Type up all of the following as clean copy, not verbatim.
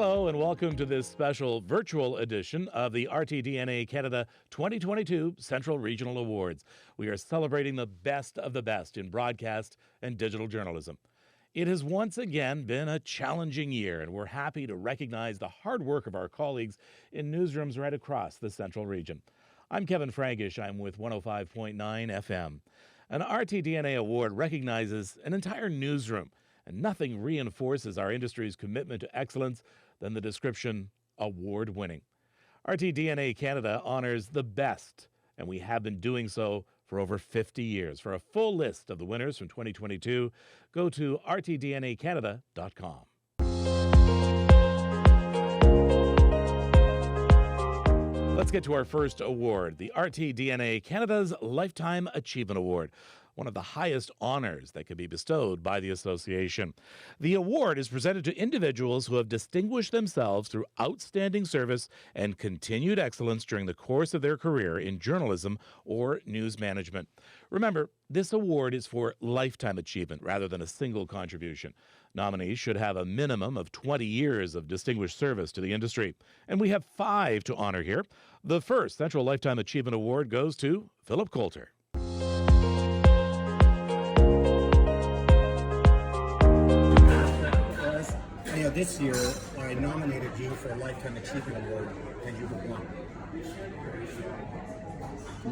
Hello and welcome to this special virtual edition of the RTDNA Canada 2022 Central Regional Awards. We are celebrating the best of the best in broadcast and digital journalism. It has once again been a challenging year, and we're happy to recognize the hard work of our colleagues in newsrooms right across the Central region. I'm Kevin Frankish. I'm with 105.9 FM. An RTDNA award recognizes an entire newsroom, and nothing reinforces our industry's commitment to excellence than the description award-winning. RTDNA Canada honors the best, and we have been doing so for over 50 years. For a full list of the winners from 2022, go to rtdnacanada.com. Let's get to our first award, the RTDNA Canada's Lifetime Achievement Award, one of the highest honors that can be bestowed by the association. The award is presented to individuals who have distinguished themselves through outstanding service and continued excellence during the course of their career in journalism or news management. Remember, this award is for lifetime achievement rather than a single contribution. Nominees should have a minimum of 20 years of distinguished service to the industry. And we have 5 to honor here. The first Central Lifetime Achievement Award goes to Philip Coulter. This year, I nominated you for a Lifetime Achievement Award, and you won.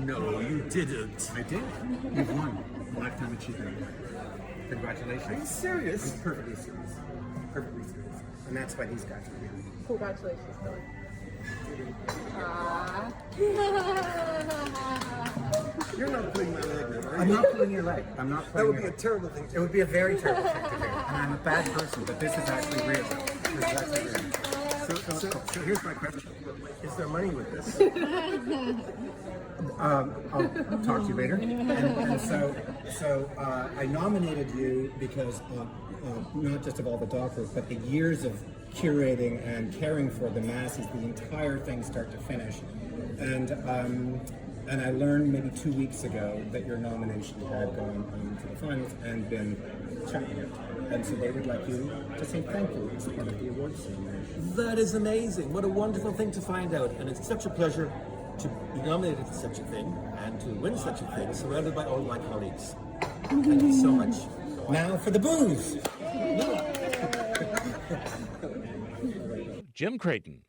No, you didn't. I did. You've won Lifetime Achievement Award. Congratulations. Are you serious? I'm perfectly serious. Perfectly serious. And that's why these guys are here. Congratulations, Philip. You're not pulling my leg, are you? I'm not pulling your leg. I'm not That pulling would your be a leg. terrible thing to It would be a very terrible thing to do. And I'm a bad person, but this is actually real. This is actually real. So here's my question. Is there money with this? I'll talk to you later. And so I nominated you because not just of all the doc work, but the years of curating and caring for the masses, the entire thing start to finish. And I learned maybe 2 weeks ago that your nomination had gone to the finals and been chosen. And so they would like you to say thank you as part of the awards ceremony. That is amazing. What a wonderful thing to find out. And it's such a pleasure to be nominated for such a thing and to win such a thing, surrounded by all my colleagues. Thank you so much. Now for the booze. Jim Creighton.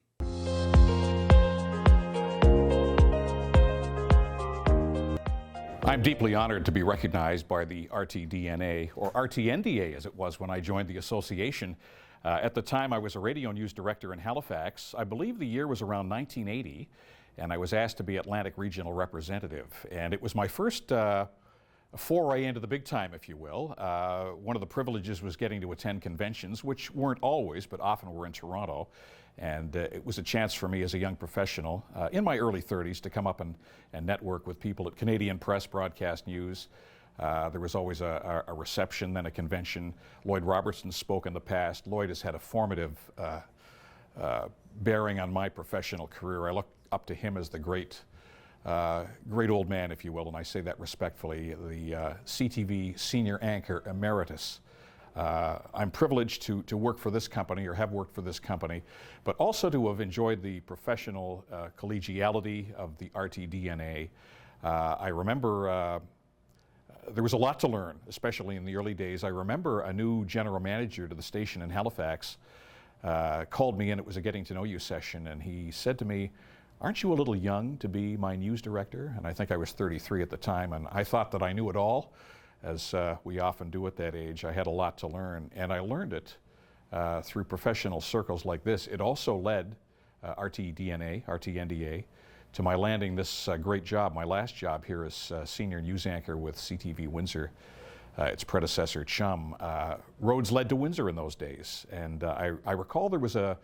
I'm deeply honored to be recognized by the RTDNA, or RTNDA as it was when I joined the association. At the time, I was a radio news director in Halifax. I believe the year was around 1980, and I was asked to be Atlantic Regional Representative. And it was my first foray into the big time, if you will. One of the privileges was getting to attend conventions, which weren't always, but often were in Toronto. And it was a chance for me as a young professional in my early 30s to come up and network with people at Canadian Press, Broadcast News. There was always a reception, then a convention. Lloyd Robertson spoke in the past. Lloyd has had a formative bearing on my professional career. I look up to him as the great old man, if you will, and I say that respectfully, the CTV senior anchor emeritus. I'm privileged to work for this company, or have worked for this company, but also to have enjoyed the professional collegiality of the RTDNA. I remember there was a lot to learn, especially in the early days. I remember a new general manager to the station in Halifax called me in. It was a getting to know you session, and he said to me, "Aren't you a little young to be my news director?" And I think I was 33 at the time, and I thought that I knew it all, as we often do at that age. I had a lot to learn, and I learned it through professional circles like this. It also led RTNDA, to my landing this great job, my last job here as senior news anchor with CTV Windsor, its predecessor Chum. Roads led to Windsor in those days, and I recall there was a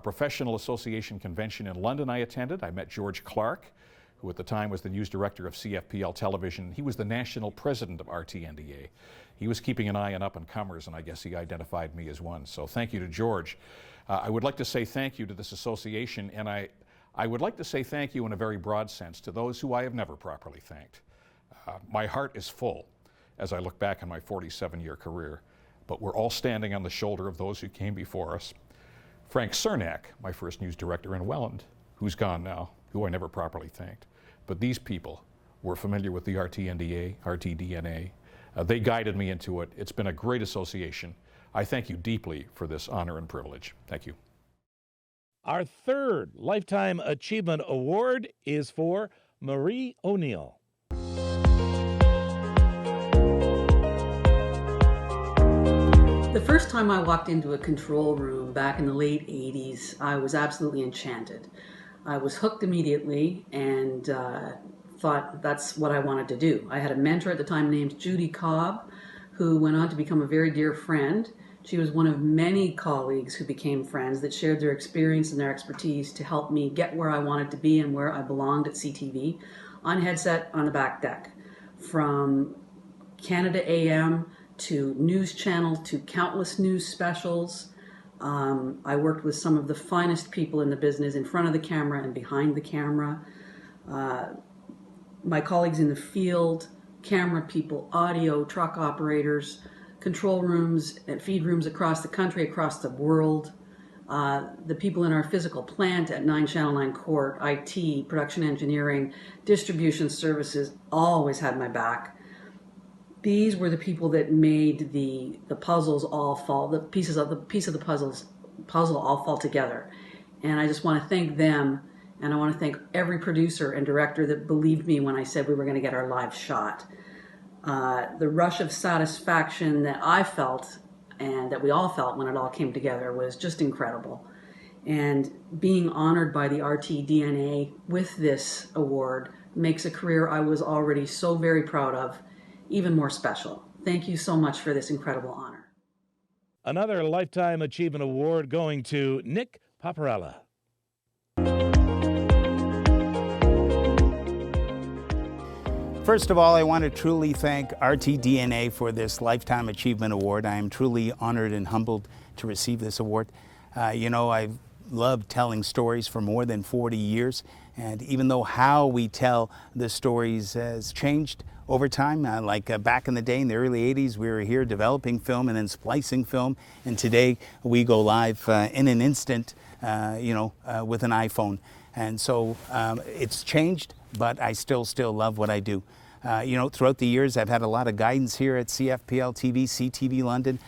professional association convention in London I attended. I met George Clark, who at the time was the news director of CFPL Television. He was the national president of RTNDA. He was keeping an eye on up-and-comers, and I guess he identified me as one. So thank you to George. I would like to say thank you to this association, and I would like to say thank you in a very broad sense to those who I have never properly thanked. My heart is full as I look back on my 47-year career, but we're all standing on the shoulder of those who came before us. Frank Cernak, my first news director in Welland, who's gone now, who I never properly thanked. But these people were familiar with the RTDNA. They guided me into it. It's been a great association. I thank you deeply for this honor and privilege. Thank you. Our third Lifetime Achievement Award is for Marie O'Neill. The first time I walked into a control room back in the late 80s, I was absolutely enchanted. I was hooked immediately and thought that's what I wanted to do. I had a mentor at the time named Judy Cobb, who went on to become a very dear friend. She was one of many colleagues who became friends that shared their experience and their expertise to help me get where I wanted to be and where I belonged at CTV, on headset, on the back deck. From Canada AM to news channel to countless news specials. I worked with some of the finest people in the business in front of the camera and behind the camera. My colleagues in the field, camera people, audio, truck operators, control rooms and feed rooms across the country, across the world. The people in our physical plant at 9 Channel 9 Court, IT, production engineering, distribution services, always had my back. These were the people that made the puzzles all fall, the piece of the puzzle all fall together. And I just want to thank them, and I want to thank every producer and director that believed me when I said we were going to get our live shot. The rush of satisfaction that I felt and that we all felt when it all came together was just incredible. And being honored by the RTDNA with this award makes a career I was already so very proud of even more special. Thank you so much for this incredible honor. Another Lifetime Achievement Award going to Nick Paparella. First of all, I want to truly thank RTDNA for this Lifetime Achievement Award. I am truly honored and humbled to receive this award. I've loved telling stories for more than 40 years, and even though how we tell the stories has changed over time, back in the day in the early 80s, we were here developing film and then splicing film, and today we go live in an instant, with an iPhone. And so it's changed, but I still love what I do. Throughout the years, I've had a lot of guidance here at CFPL TV, CTV London,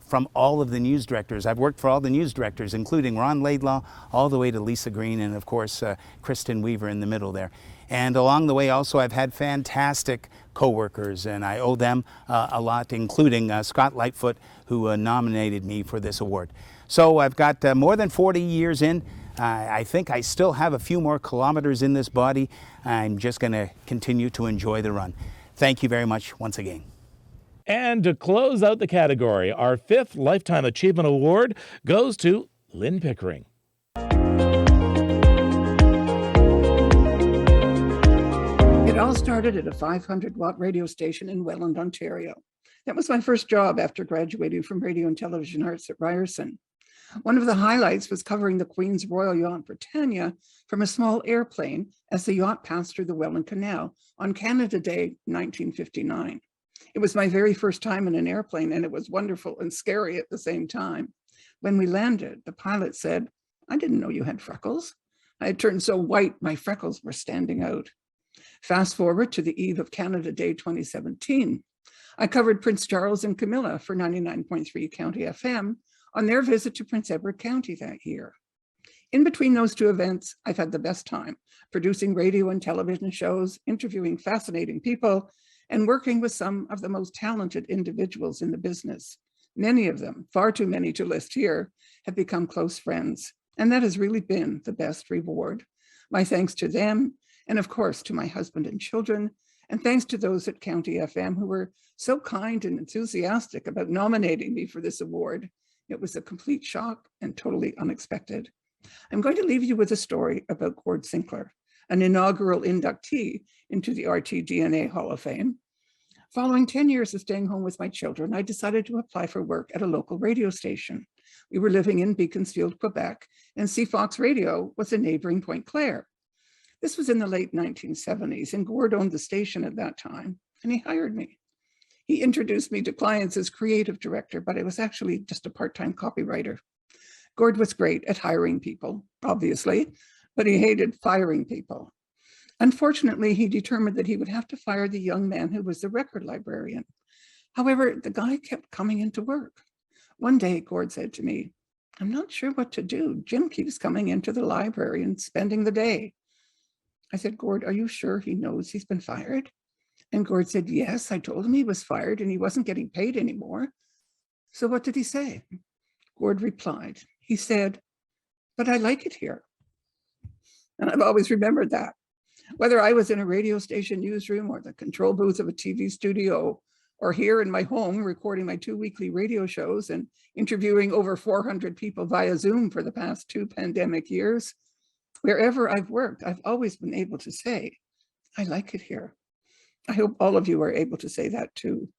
from all of the news directors. I've worked for all the news directors, including Ron Laidlaw, all the way to Lisa Green, and of course, Kristen Weaver in the middle there. And along the way also, I've had fantastic co-workers, and I owe them a lot, including Scott Lightfoot, who nominated me for this award. So I've got more than 40 years in. I think I still have a few more kilometers in this body. I'm just going to continue to enjoy the run. Thank you very much once again. And to close out the category, our fifth Lifetime Achievement Award goes to Lynn Pickering. It all started at a 500-watt radio station in Welland, Ontario. That was my first job after graduating from Radio and Television Arts at Ryerson. One of the highlights was covering the Queen's Royal Yacht Britannia from a small airplane as the yacht passed through the Welland Canal on Canada Day 1959. It was my very first time in an airplane, and it was wonderful and scary at the same time. When we landed, the pilot said, "I didn't know you had freckles." I had turned so white, my freckles were standing out. Fast forward to the eve of Canada Day 2017. I covered Prince Charles and Camilla for 99.3 County FM on their visit to Prince Edward County that year. In between those two events, I've had the best time producing radio and television shows, interviewing fascinating people, and working with some of the most talented individuals in the business. Many of them, far too many to list here, have become close friends, and that has really been the best reward. My thanks to them, and of course to my husband and children, and thanks to those at County FM who were so kind and enthusiastic about nominating me for this award. It was a complete shock and totally unexpected. I'm going to leave you with a story about Gord Sinclair, an inaugural inductee into the RTDNA Hall of Fame. Following 10 years of staying home with my children, I decided to apply for work at a local radio station. We were living in Beaconsfield, Quebec, and CFOX Radio was in neighboring Point Claire. This was in the late 1970s, and Gord owned the station at that time, and he hired me. He introduced me to clients as creative director, but I was actually just a part-time copywriter. Gord was great at hiring people, obviously, but he hated firing people. Unfortunately, he determined that he would have to fire the young man who was the record librarian. However, the guy kept coming into work. One day, Gord said to me, "I'm not sure what to do. Jim keeps coming into the library and spending the day." I said, "Gord, are you sure he knows he's been fired?" And Gord said, "Yes, I told him he was fired and he wasn't getting paid anymore." So what did he say? Gord replied, he said, "But I like it here." And I've always remembered that. Whether I was in a radio station newsroom or the control booth of a TV studio, or here in my home recording my 2 weekly radio shows and interviewing over 400 people via Zoom for the past 2 pandemic years, wherever I've worked, I've always been able to say, "I like it here." I hope all of you are able to say that too.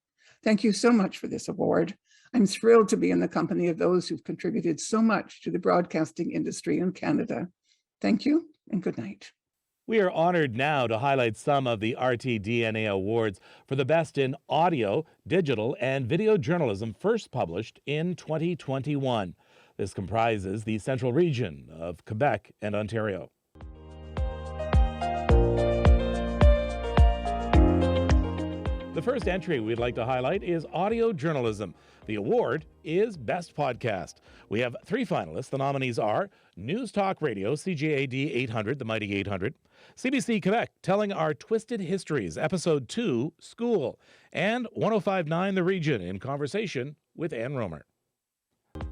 Thank you so much for this award. I'm thrilled to be in the company of those who've contributed so much to the broadcasting industry in Canada. Thank you and good night. We are honored now to highlight some of the RTDNA awards for the best in audio, digital, and video journalism first published in 2021. This comprises the central region of Quebec and Ontario. The first entry we'd like to highlight is audio journalism. The award is Best Podcast. We have 3 finalists. The nominees are News Talk Radio, CJAD 800, the mighty 800, CBC Quebec, Telling Our Twisted Histories, Episode 2, School, and 105.9 The Region, in conversation with Ann Romer.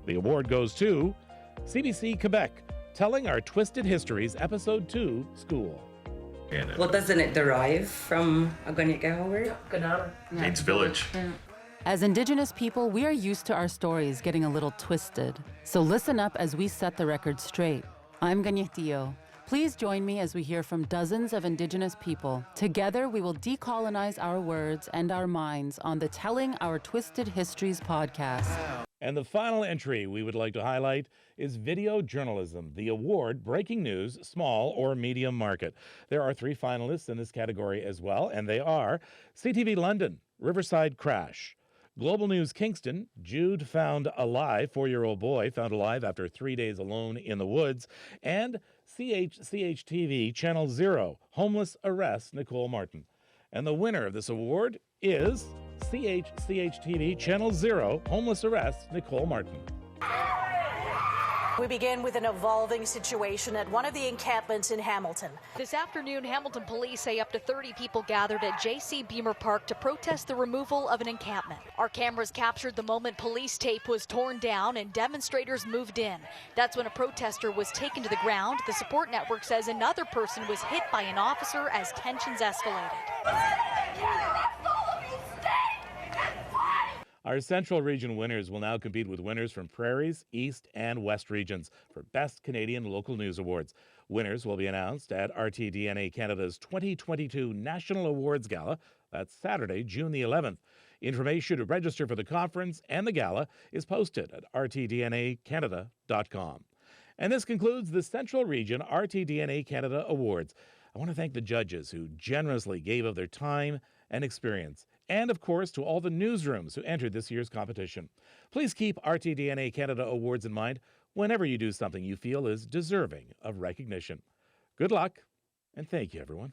The award goes to CBC Quebec, Telling Our Twisted Histories, Episode 2, School. Well, doesn't it derive from Agonyagahower? Means village. As Indigenous people, we are used to our stories getting a little twisted. So listen up as we set the record straight. I'm Ganyetio. Please join me as we hear from dozens of Indigenous people. Together, we will decolonize our words and our minds on the Telling Our Twisted Histories podcast. And the final entry we would like to highlight is video journalism, the award Breaking News, Small or Medium Market. There are 3 finalists in this category as well, and they are CTV London, Riverside Crash, Global News Kingston, Jude found alive, 4-year-old boy found alive after 3 days alone in the woods, and CHCH-TV Channel 0, Homeless Arrest Nicole Martin. And the winner of this award is CHCH-TV Channel 0, Homeless Arrest Nicole Martin. We begin with an evolving situation at one of the encampments in Hamilton. This afternoon, Hamilton police say up to 30 people gathered at J.C. Beamer Park to protest the removal of an encampment. Our cameras captured the moment police tape was torn down and demonstrators moved in. That's when a protester was taken to the ground. The support network says another person was hit by an officer as tensions escalated. Our Central Region winners will now compete with winners from Prairies, East, and West regions for Best Canadian Local News Awards. Winners will be announced at RTDNA Canada's 2022 National Awards Gala. That's Saturday, June the 11th. Information to register for the conference and the gala is posted at rtdnacanada.com. And this concludes the Central Region RTDNA Canada Awards. I want to thank the judges who generously gave of their time and experience, and of course to all the newsrooms who entered this year's competition. Please keep RTDNA Canada Awards in mind whenever you do something you feel is deserving of recognition. Good luck, and thank you, everyone.